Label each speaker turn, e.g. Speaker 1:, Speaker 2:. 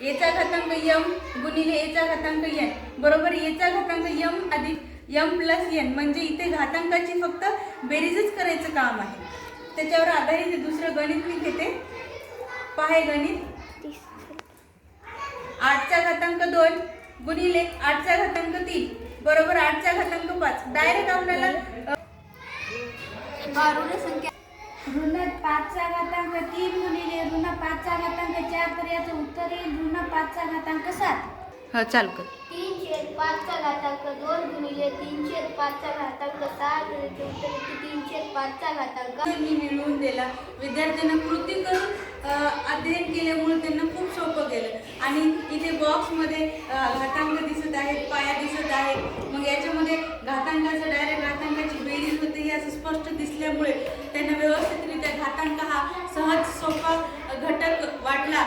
Speaker 1: एचा घातांक यम गुणिले एचा घातांक एन बरोबर एचा घातांक यम अधिक यम प्लस एन, म्हणजे इथे घातांकाची फक्त बेरीजच करायचं काम आहे. त्याच्यावर आधारित दुसरं गणित मी घेते. पहा गणित 8चा घातांक 2 गुणिले 8चा घातांक 3 बरोबर 8चा घातांक 5. डायरेक्ट आपल्याला ऋण संख्या
Speaker 2: ऋण 5चा घातांक 3 गुणिले ऋण 5चा घातांक 4 तर याचं उत्तर येईल ऋण 5चा घातांक 7.
Speaker 1: हा चालू कर.
Speaker 2: 3/5चा घातांक 2 गुणिले 3/5चा घातांक 6 याचं उत्तर येईल 3/5चा घातांक.
Speaker 1: मी मिळवून दिला. विद्यार्थ्यांना कृती करून अध्ययन केल्यामुळे त्यांना खूप सोपं गेलं. आणि इथे बॉक्समध्ये घातांक दिसत आहेत, पाया दिसत आहे. मग याच्यामध्ये घातांकाचं डायरेक्ट घातांकाची बेरीज होते हे असं स्पष्ट दिसल्यामुळे त्यांना व्यवस्थितरित्या घातांक हा सहज सोपा घटक वाटला.